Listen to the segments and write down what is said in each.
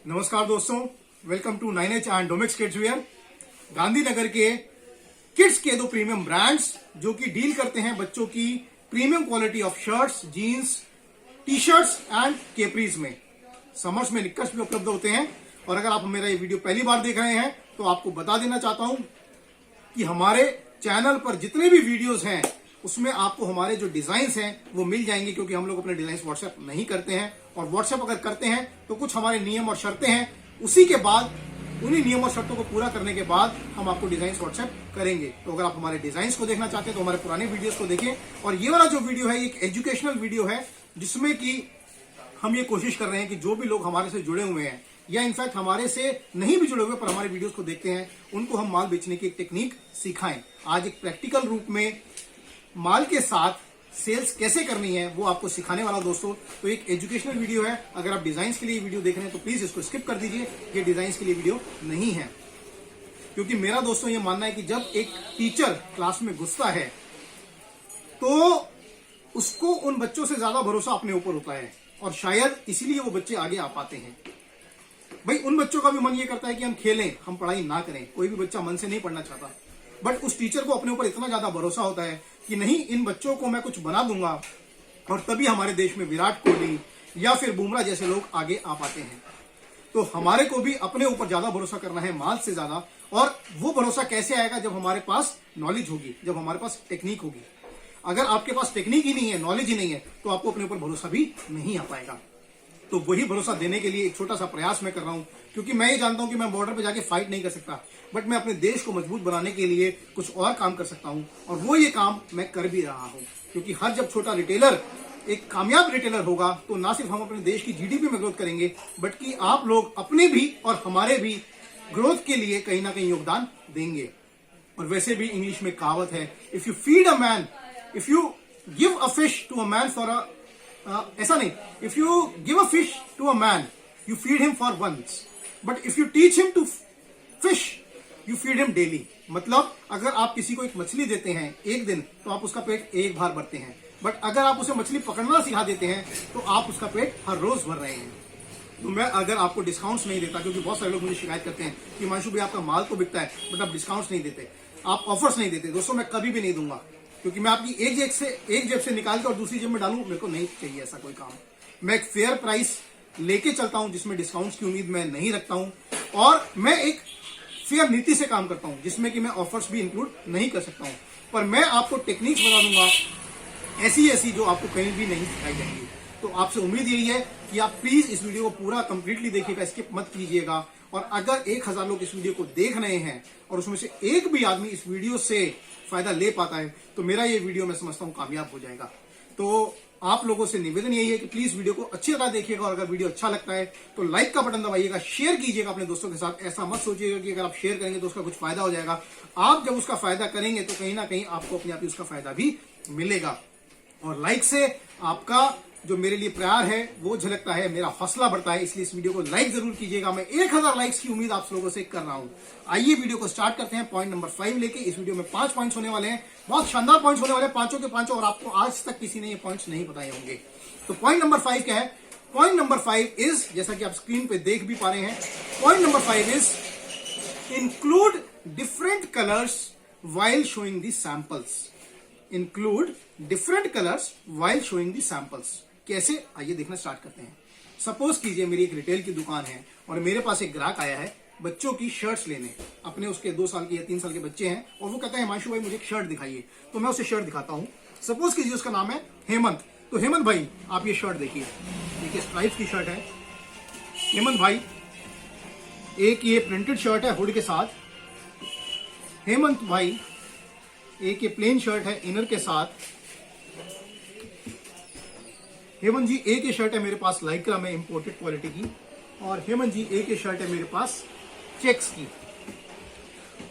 नमस्कार दोस्तों, welcome to 9H and Domex kids wear. Gandhinagar के किड्स के दो प्रीमियम ब्रांड्स जो कि डील करते हैं बच्चों की premium quality of shirts, jeans, T shirts and capris में। समर्स में निक्कर्स भी उपलब्ध होते हैं। और अगर आप मेरा ये वीडियो पहली बार देख रहे हैं तो आपको बता देना चाहता हूं कि हमारे चैनल पर जितने भी वीडियोस हैं उसमें आपको हमारे जो डिजाइन्स हैं वो मिल जाएंगे, क्योंकि हम लोग अपने डिजाइन्स व्हाट्सएप नहीं करते हैं। और व्हाट्सएप अगर करते हैं तो कुछ हमारे नियम और शर्तें हैं, उसी के बाद उन्हीं नियम और शर्तों को पूरा करने के बाद हम आपको डिजाइन्स व्हाट्सएप करेंगे। तो अगर आप हमारे डिजाइन्स को देखना चाहते हैं तो हमारे पुराने वीडियोस को देखें। और ये वाला जो वीडियो है एक एजुकेशनल वीडियो है, जिसमें कि हम ये कोशिश कर रहे हैं कि जो भी लोग हमारे से जुड़े हुए हैं या इनफैक्ट हमारे से नहीं भी जुड़े हुए पर हमारे वीडियोस को देखते हैं, उनको हम माल बेचने की एक टेक्निक सिखाएं। आज एक प्रैक्टिकल रूप में माल के साथ सेल्स कैसे करनी है वो आपको सिखाने वाला दोस्तों। तो एक एजुकेशनल वीडियो है। अगर आप डिजाइन्स के लिए वीडियो देख रहे हैं तो प्लीज इसको स्किप कर दीजिए, ये डिजाइन्स के लिए वीडियो नहीं है। क्योंकि मेरा दोस्तों ये मानना है कि जब एक टीचर क्लास में घुसता है तो उसको उन बच्चों से ज्यादा भरोसा अपने ऊपर होता है, और शायद इसीलिए वो बच्चे आगे आ पाते हैं। भाई उन बच्चों का भी मन ये करता है कि हम खेलें, हम पढ़ाई ना करें। कोई भी बच्चा मन से नहीं पढ़ना चाहता, बट उस टीचर को अपने ऊपर इतना ज्यादा भरोसा होता है कि नहीं, इन बच्चों को मैं कुछ बना दूंगा, और तभी हमारे देश में विराट कोहली या फिर बुमराह जैसे लोग आगे आ पाते हैं। तो हमारे को भी अपने ऊपर ज्यादा भरोसा करना है, माल से ज्यादा। और वो भरोसा कैसे आएगा? जब हमारे पास नॉलेज होगी, जब हमारे पास टेक्निक होगी। अगर आपके पास टेक्निक ही नहीं है, नॉलेज ही नहीं है, तो आपको अपने ऊपर भरोसा भी नहीं आ पाएगा। तो वही भरोसा देने के लिए एक छोटा सा प्रयास मैं कर रहा हूं, क्योंकि मैं ये जानता हूं कि मैं बॉर्डर पे जाके फाइट नहीं कर सकता, बट मैं अपने देश को मजबूत बनाने के लिए कुछ और काम कर सकता हूं। और वो ये काम मैं कर भी रहा हूं, क्योंकि हर जब छोटा रिटेलर एक कामयाब रिटेलर होगा तो ना सिर्फ हम अपने देश की जीडीपी में ग्रोथ करेंगे, बट कि आप लोग अपने भी और हमारे भी ग्रोथ के लिए कहीं ना कहीं योगदान देंगे। और वैसे भी इंग्लिश में कहावत है, if you feed a man, if you give a fish to a man for a ऐसा नहीं, if you give a fish to a man you feed him for once, but if you teach him to fish you feed him daily. मतलब अगर आप किसी को एक मछली देते हैं एक दिन तो आप उसका पेट एक बार भरते हैं, बट अगर आप उसे मछली पकड़ना सिखा देते हैं तो आप उसका पेट हर रोज भर रहे हैं। तो मैं अगर आपको डिस्काउंट्स नहीं देता, क्योंकि बहुत सारे लोग मुझे शिकायत करते हैं कि हिमांशु भाई आपका माल तो बिकता है बट आप डिस्काउंट्स नहीं देते, आप ऑफर्स नहीं देते। दोस्तों मैं कभी भी नहीं दूंगा, क्योंकि मैं आपकी एक जेब से निकाल के और दूसरी जेब में डालूं, मेरे को नहीं चाहिए ऐसा कोई काम। मैं एक फेयर प्राइस लेके चलता हूं जिसमें डिस्काउंट्स की उम्मीद मैं नहीं रखता हूं, और मैं एक फेयर नीति से काम करता हूं जिसमें कि मैं ऑफर्स भी इंक्लूड नहीं कर सकता हूं। पर मैं आपको टेक्निक्स बता दूंगा ऐसी जो आपको कहीं भी नहीं सिखाई जाएंगी। तो आपसे उम्मीद यही है कि आप प्लीज इस वीडियो को पूरा कंप्लीटली देखिएगा, स्किप मत कीजिएगा। और अगर 1000 लोग इस वीडियो को देख रहे हैं और उसमें से एक भी आदमी इस वीडियो से फायदा ले पाता है तो मेरा ये वीडियो मैं समझता हूं कामयाब हो जाएगा। तो आप लोगों से निवेदन यही है कि प्लीज वीडियो को अच्छी तरह देखिएगा, और अगर वीडियो अच्छा लगता है तो लाइक का बटन दबाइएगा, शेयर कीजिएगा अपने दोस्तों के साथ। ऐसा मत सोचिएगा कि अगर आप शेयर करेंगे तो उसका कुछ फायदा हो जाएगा। आप जब उसका फायदा करेंगे तो कहीं ना कहीं आपको अपने आप ही उसका फायदा भी मिलेगा। और लाइक से आपका जो मेरे लिए प्यार है वो झलकता है, मेरा हौसला बढ़ता है, इसलिए इस वीडियो को लाइक जरूर कीजिएगा। मैं 1000 लाइक्स की उम्मीद आप लोगों से कर रहा हूं। आइए वीडियो को स्टार्ट करते हैं पॉइंट नंबर 5 लेके। इस वीडियो में 5 पॉइंट्स होने वाले हैं, बहुत शानदार पॉइंट्स होने वाले हैं, पांचों के पांचों, और आपको आज तक किसी ने ये पॉइंट्स नहीं बताए होंगे। तो पॉइंट नंबर 5 क्या है? पॉइंट नंबर 5 इज, जैसा कि आप स्क्रीन पे देख भी पा रहे हैं, point number 5 is include different colours while showing the samples. Include different colours while showing the samples. कैसे? आइए देखना स्टार्ट करते हैं। सपोज कीजिए मेरी एक रिटेल की दुकान है और मेरे पास एक ग्राहक आया है बच्चों की शर्ट्स लेने। अपने उसके 2 साल के या 3 साल के बच्चे हैं, और वो कहता है हिमांशु भाई मुझे एक शर्ट दिखाइए। तो मैं उसे शर्ट दिखाता हूं। सपोज कीजिए उसका नाम है हेमंत। तो हेमंत भाई आप ये शर्ट देखिए, देखिए स्ट्राइप्स की शर्ट है। हेमंत भाई एक ये प्रिंटेड शर्ट है हुड के साथ। हेमंत भाई एक ये प्लेन शर्ट है इनर के साथ। हेमंत जी एक ये शर्ट है मेरे पास लाइक्रा में इंपोर्टेड क्वालिटी की, और हेमंत जी एक ये शर्ट है मेरे पास चेक्स की।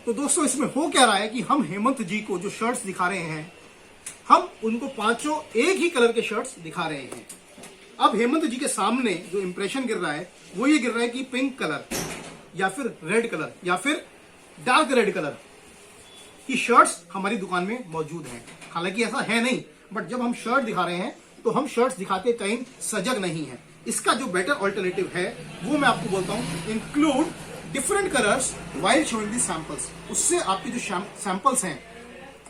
तो दोस्तों इसमें हो क्या रहा है कि हम हेमंत जी को जो शर्ट्स दिखा रहे हैं, हम उनको पांचों एक ही कलर के शर्ट्स दिखा रहे हैं। अब हेमंत जी के सामने जो इंप्रेशन गिर रहा है वो ये गिर रहा है कि पिंक कलर या फिर रेड कलर या फिर डार्क रेड कलर की शर्ट्स हमारी दुकान में मौजूद हैं। हालांकि ऐसा है नहीं, बट जब हम शर्ट दिखा रहे हैं तो हम शर्ट्स दिखाते टाइम सजग नहीं है। इसका जो बेटर ऑल्टरनेटिव है वो मैं आपको बोलता हूं, include different colours while showing the samples. उससे आपके जो सैंपल्स हैं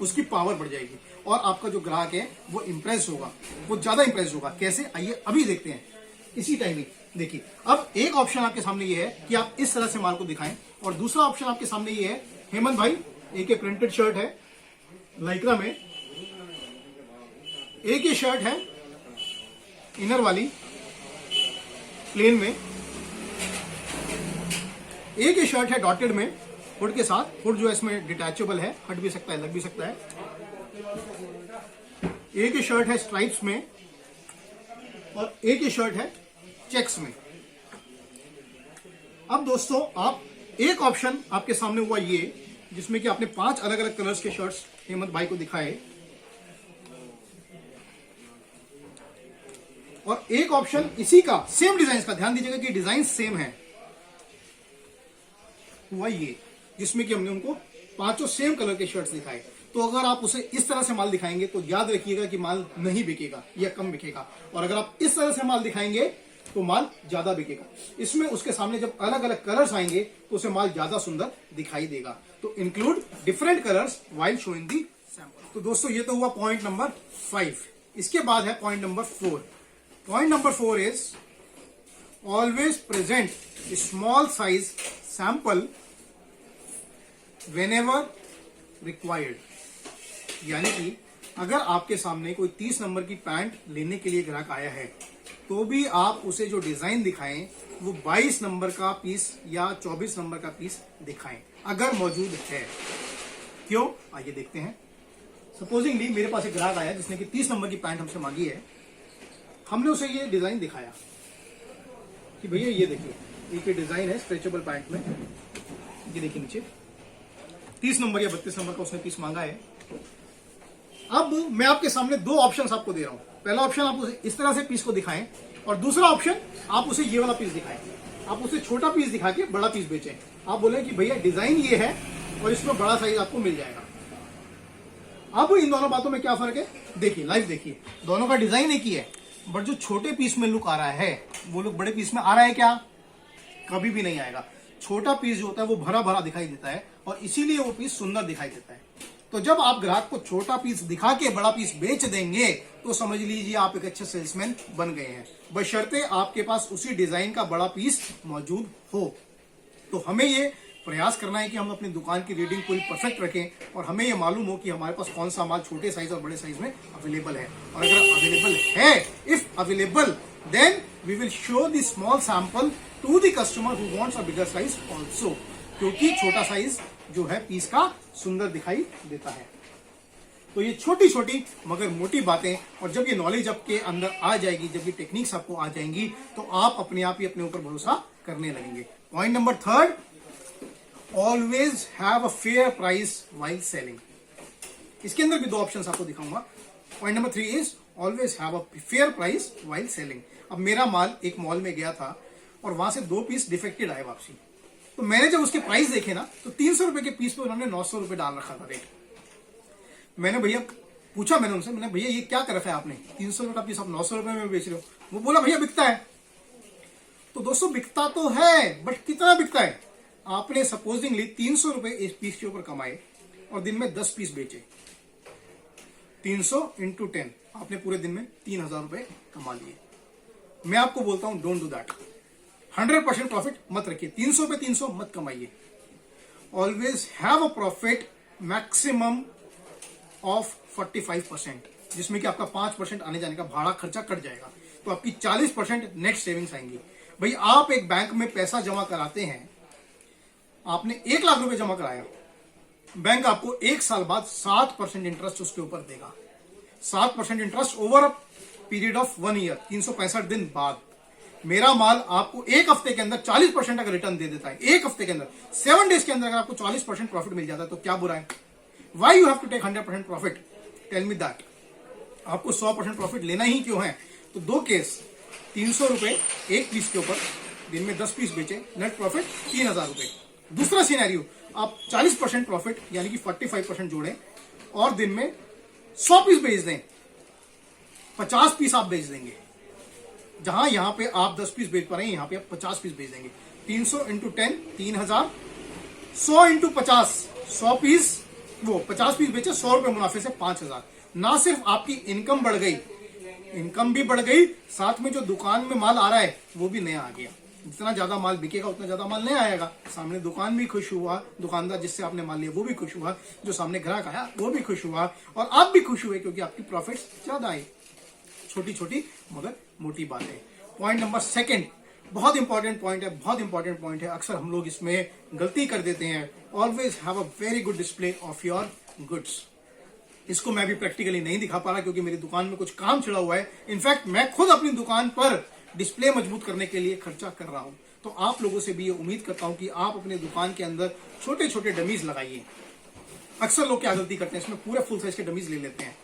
उसकी पावर बढ़ जाएगी और आपका जो ग्राहक है वो इंप्रेस होगा, वो ज्यादा इंप्रेस होगा। कैसे, आइए अभी देखते हैं इसी टाइमिंग। देखिए, अब एक ऑप्शन आपके सामने ये है कि आप इस तरह से माल को दिखाएं, और दूसरा ऑप्शन आपके सामने ये है, हेमंत भाई एक प्रिंटेड शर्ट है लाइक्रा में, एक ये शर्ट है इनर वाली प्लेन में, एक ये शर्ट है डॉटेड में हुड के साथ, हुड जो है इसमें डिटैचेबल है, हट भी सकता है लग भी सकता है, एक ये शर्ट है स्ट्राइप्स में, और एक ये शर्ट है चेक्स में। अब दोस्तों, आप एक ऑप्शन आपके सामने हुआ ये, जिसमें कि आपने 5 अलग अलग कलर्स के शर्ट्स हेमंत भाई को दिखाए, और एक ऑप्शन इसी का सेम डिजाइन का, ध्यान दीजिएगा कि डिजाइन सेम है, हुआ ये, जिसमें कि हमने उनको 5 सेम कलर के शर्ट्स दिखाए। तो अगर आप उसे इस तरह से माल दिखाएंगे तो याद रखिएगा कि माल नहीं बिकेगा या कम बिकेगा, और अगर आप इस तरह से माल दिखाएंगे तो माल ज्यादा बिकेगा। इसमें उसके सामने जब अलग अलग कलर्स आएंगे तो उसे माल ज्यादा सुंदर दिखाई देगा। तो include different colours while showing the sample. तो दोस्तों, ये तो हुआ पॉइंट नंबर 5। इसके बाद है point number 4। Point number 4 is always present small size sample whenever required. यानी कि अगर आपके सामने कोई 30 नंबर की पैंट लेने के लिए ग्राहक आया है, तो भी आप उसे जो डिजाइन दिखाएं वो 22 नंबर का पीस या 24 नंबर का पीस दिखाएं, अगर मौजूद है। क्यों, आइए देखते हैं। सपोजिंगली मेरे पास एक ग्राहक आया जिसने कि 30 नंबर की पैंट हमसे मांगी है। हमने उसे ये डिजाइन दिखाया कि भैया ये देखिए, एक डिजाइन है स्ट्रेचेबल पैंट में, ये देखिए नीचे 30 नंबर या 32 नंबर का उसने पीस मांगा है। अब मैं आपके सामने 2 ऑप्शंस आपको दे रहा हूं। पहला ऑप्शन आप उसे इस तरह से पीस को दिखाएं, और दूसरा ऑप्शन आप उसे ये वाला पीस दिखाएं। आप उसे छोटा पीस दिखा के बड़ा पीस बेचें। आप बोले कि भैया डिजाइन ये है और इसमें बड़ा साइज आपको मिल जाएगा। अब इन दोनों बातों में क्या फर्क है, देखिए लाइव देखिए, दोनों का डिजाइन एक ही है, बट जो छोटे पीस में लुक आ रहा है वो लुक बड़े पीस में आ रहा है क्या, कभी भी नहीं आएगा। छोटा पीस जो होता है वो भरा भरा दिखाई देता है, और इसीलिए वो पीस सुंदर दिखाई देता है। तो जब आप ग्राहक को छोटा पीस दिखा के बड़ा पीस बेच देंगे तो समझ लीजिए आप एक अच्छे सेल्समैन बन गए हैं, बशर्ते आपके पास उसी डिजाइन का बड़ा पीस मौजूद हो। तो हमें ये प्रयास करना है कि हम अपनी दुकान की रीडिंग पूरी परफेक्ट रखें, और हमें ये मालूम हो कि हमारे पास कौन सा माल छोटे साइज और बड़े साइज में अवेलेबल है। और अगर अवेलेबल है, if available, then we will show the small sample to the customer who wants a bigger size also, क्योंकि छोटा साइज जो है पीस का सुंदर दिखाई देता है। तो ये छोटी छोटी मगर मोटी बातें, और जब ये नॉलेज आपके अंदर आ जाएगी, जब ये टेक्निक्स आपको आ जाएंगी, तो आप अपने आप ही अपने ऊपर भरोसा करने लगेंगे। Point number 3, always have a fair price while selling. इसके अंदर भी 2 ऑप्शंस आपको दिखाऊंगा। Point number 3 is always have a fair price while selling. अब मेरा माल एक मॉल में गया था और वहां से 2 पीस डिफेक्टेड आए वापसी। तो मैंने जब उसके प्राइस देखे ना, तो 300 रुपए के पीस पे उन्होंने 900 रुपए डाल रखा था रेट। मैंने भैया पूछा, मैंने उनसे, मैंने भैया ये क्या कर रखा है आपने, 300 रुपए का पीस आप 900 रुपए में बेच रहे हो। वो बोला भैया बिकता है। तो दोस्तों बिकता तो है, बट कितना बिकता है। आपने सपोजिंगली 300 रुपए इस पीस के ऊपर कमाए और दिन में 10 पीस बेचे, 300 × 10, आपने पूरे दिन में 3000 रुपए कमा लिए। मैं आपको बोलता हूं, डोंट डू दैट। 100% प्रॉफिट मत रखिए, 300 पे 300 मत कमाइए। Always have a profit maximum of 45%, जिसमें कि आपका 5% आने जाने का भाड़ा खर्चा कट जाएगा, तो आपकी 40% नेट सेविंग्स आएंगी। भाई आप एक बैंक में पैसा जमा कराते हैं, आपने 1 लाख रुपए जमा कराया, बैंक आपको 1 साल बाद 7% इंटरेस्ट उसके ऊपर देगा। 7% interest over a period of 1 year, 365 दिन बाद। मेरा माल आपको 1 हफ्ते के अंदर 40% अगर रिटर्न दे देता है, 1 हफ्ते के अंदर, 7 डेज के अंदर अगर आपको 40% प्रॉफिट मिल जाता है, तो क्या बुरा है। Why you have to take 100% profit, tell me that. आपको 100% प्रॉफिट लेना ही क्यों है। तो 2 केस, 300 रुपए एक पीस के ऊपर, दिन में 10 पीस बेचे, नेट प्रॉफिट 3000 रुपए। दूसरा सिनेरियो, आप 40% प्रॉफिट यानी कि 45% जोड़ें और दिन में 100 पीस बेच दें, 50 पीस आप बेच देंगे, जहां यहाँ पे आप 10 पीस बेच पा रहे हैं, यहाँ पे आप 50 पीस बेच देंगे। 300 इंटू 10 3000, 100 इंटू 50 100 पीस, वो 50 पीस बेचे 100 रुपए मुनाफे से 5000। ना सिर्फ आपकी इनकम बढ़ गई, इनकम भी बढ़ गई, साथ में जो दुकान में माल आ रहा है वो भी नया आ गया। जितना ज्यादा माल बिकेगा उतना ज्यादा माल नया आएगा। सामने दुकान भी खुश हुआ, दुकानदार जिससे आपने माल लिया वो भी खुश हुआ, जो सामने ग्राहक आया वो भी खुश हुआ, और आप भी खुश हुए क्योंकि आपकी प्रॉफिट्स ज्यादा आए। छोटी छोटी मगर मोटी बात है। पॉइंट नंबर 2, बहुत इंपॉर्टेंट पॉइंट है, बहुत इंपॉर्टेंट पॉइंट है। अक्सर हम लोग इसमें गलती कर देते हैं। Always have a very good display of your goods. इसको मैं भी प्रैक्टिकली नहीं दिखा पा रहा क्योंकि मेरी दुकान में कुछ काम छिड़ा हुआ है। इनफैक्ट मैं खुद अपनी दुकान पर डिस्प्ले मजबूत करने के लिए खर्चा कर रहा हूं। तो आप लोगों से भी ये उम्मीद करता हूं कि आप अपने दुकान के अंदर छोटे छोटे डमीज लगाइए। अक्सर लोग क्या गलती करते हैं, इसमें पूरे फुल साइज के डमीज ले लेते हैं।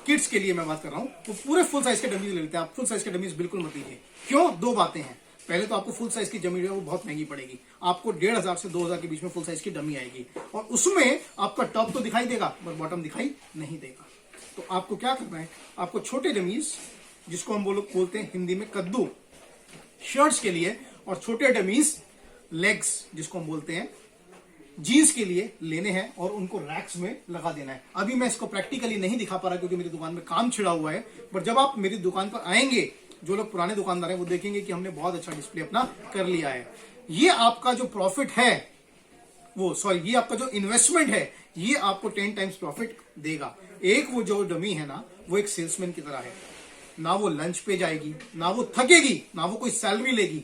किड्स के लिए मैं बात कर रहा हूं, वो पूरे फुल साइज के डमीज ले लेते हैं। आप फुल साइज के डमीज बिल्कुल मत लीजिए। क्यों? 2 बातें हैं। पहले तो आपको फुल साइज की डमी जो है वो बहुत महंगी पड़ेगी। आपको 1500 से 2000 के बीच में फुल साइज की डमी आएगी, और उसमें आपका टॉप तो दिखाई देगा पर बॉटम दिखाई नहीं देगा। तो आपको क्या करना है, आपको छोटे डमीज, जिसको हम बोलते हैं हिंदी में कद्दू, शर्ट्स के लिए, और छोटे डमीज लेग्स, जिसको हम बोलते हैं जीन्स के लिए लेने हैं, और उनको रैक्स में लगा देना है। अभी मैं इसको प्रैक्टिकली नहीं दिखा पा रहा क्योंकि मेरी दुकान में काम छिड़ा हुआ है, पर जब आप मेरी दुकान पर आएंगे, जो लोग पुराने दुकानदार हैं वो देखेंगे कि हमने बहुत अच्छा डिस्प्ले अपना कर लिया है। ये आपका जो प्रॉफिट है, ये आपका जो इन्वेस्टमेंट है, ये आपको 10 टाइम्स प्रॉफिट देगा। एक वो जो डमी है ना, वो एक सेल्समैन की तरह है। ना वो लंच पे जाएगी, ना वो थकेगी, ना वो कोई सैलरी लेगी,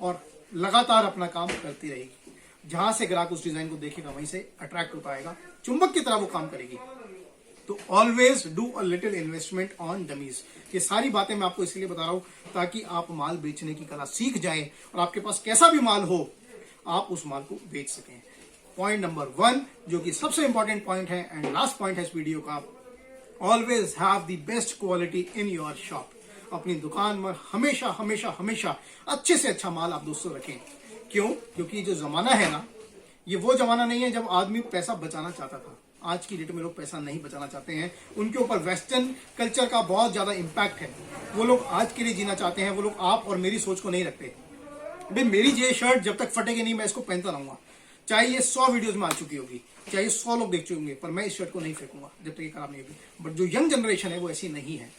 और लगातार अपना काम करती रहेगी। जहां से ग्राहक उस डिजाइन को देखेगा वहीं से अट्रैक्ट होता आएगा। चुंबक की तरह वो काम करेगी। तो always do a little investment on dummies. ये सारी बातें मैं आपको इसलिए बता रहा हूं ताकि आप माल बेचने की कला सीख जाएं, और आपके पास कैसा भी माल हो आप उस माल को बेच सकें। पॉइंट नंबर 1, जो कि सबसे इंपॉर्टेंट पॉइंट है एंड लास्ट पॉइंट है इस वीडियो का, always have the best quality in your shop. अपनी दुकान में हमेशा हमेशा हमेशा अच्छे से अच्छा माल आप दोस्तों रखें। क्यों? क्योंकि जो जमाना है ना, ये वो जमाना नहीं है जब आदमी पैसा बचाना चाहता था। आज की डेट में लोग पैसा नहीं बचाना चाहते हैं। उनके ऊपर वेस्टर्न कल्चर का बहुत ज्यादा इंपैक्ट है। वो लोग आज के लिए जीना चाहते हैं। वो लोग आप और मेरी सोच को नहीं रखते। भाई मेरी ये शर्ट जब तक फटेगी नहीं, मैं इसको पहनता रहूंगा। चाहे ये 100 वीडियोज में आ चुकी होगी, चाहे ये 100 लोग देख चुके होंगे, पर मैं इस शर्ट को नहीं फेंकूंगा जब तक ये खराब नहीं होगी। बट जो यंग जनरेशन है वो ऐसी नहीं है।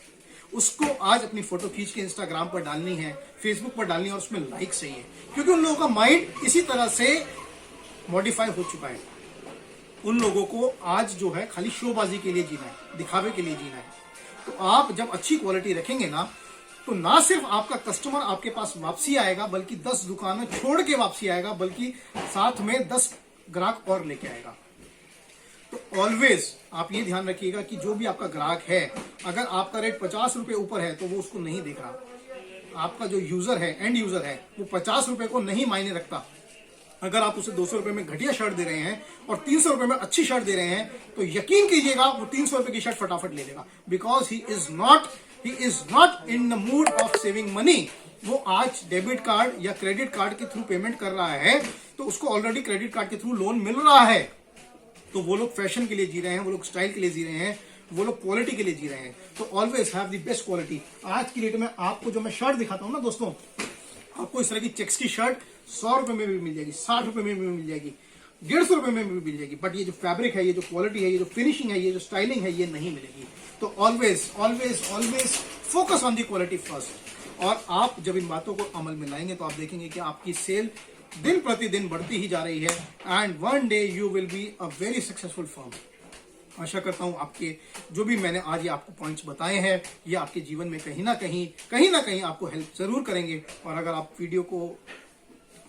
उसको आज अपनी फोटो खींच के इंस्टाग्राम पर डालनी है, फेसबुक पर डालनी है, और उसमें लाइक चाहिए, क्योंकि उन लोगों का माइंड इसी तरह से मॉडिफाई हो चुका है। उन लोगों को आज जो है खाली शोबाजी के लिए जीना है, दिखावे के लिए जीना है। तो आप जब अच्छी क्वालिटी रखेंगे ना, तो ना सिर्फ आपका कस्टमर आपके पास वापसी आएगा, बल्कि 10 दुकानें छोड़ के वापसी आएगा, बल्कि साथ में 10 ग्राहक और लेके आएगा। तो ऑलवेज आप ये ध्यान रखिएगा कि जो भी आपका ग्राहक है, अगर आपका रेट 50 रुपए ऊपर है तो वो उसको नहीं देख रहा। आपका जो यूजर है, एंड यूजर है, वो 50 रुपए को नहीं मायने रखता। अगर आप उसे 200 रुपए में घटिया शर्ट दे रहे हैं और 300 रुपए में अच्छी शर्ट दे रहे हैं, तो यकीन कीजिएगा वो 300 रुपए की शर्ट फटाफट ले लेगा। Because he is not in the mood off saving money. वो आज डेबिट कार्ड या क्रेडिट कार्ड के थ्रू पेमेंट कर रहा है, तो उसको ऑलरेडी क्रेडिट कार्ड के थ्रू लोन मिल रहा है। तो वो लोग फैशन के लिए जी रहे हैं, वो लोग स्टाइल के लिए जी रहे हैं, वो लोग क्वालिटी के लिए जी रहे हैं। तो always have the best quality. आज की डेट में आपको जो मैं शर्ट दिखाता हूं ना दोस्तों, आपको इस तरह की चेक्स की शर्ट 100 रुपए में भी मिल जाएगी, 60 रुपए में भी मिल जाएगी, 150 रुपए में भी मिल जाएगी। बट ये जो फैब्रिक है, ये जो क्वालिटी है, ये जो फिनिशिंग है, ये जो स्टाइलिंग है, ये नहीं मिलेगी। तो always always always focus on the quality first. और आप जब इन बातों को अमल में लाएंगे तो आप देखेंगे कि आपकी सेल दिन प्रतिदिन बढ़ती ही जा रही है, and one day you will be a very successful firm. आशा करता हूं आपके जो भी मैंने आज ये आपको पॉइंट्स बताए हैं, ये आपके जीवन में कहीं ना कहीं आपको हेल्प जरूर करेंगे। और अगर आप वीडियो को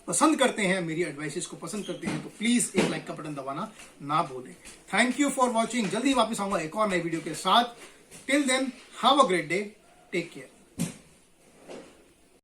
पसंद करते हैं, मेरी एडवाइसेस को पसंद करते हैं, तो प्लीज एक लाइक का बटन दबाना ना भूलें। Thank you for watching. जल्दी वापस आऊंगा एक और नई वीडियो के साथ। Till then have a great day, take care.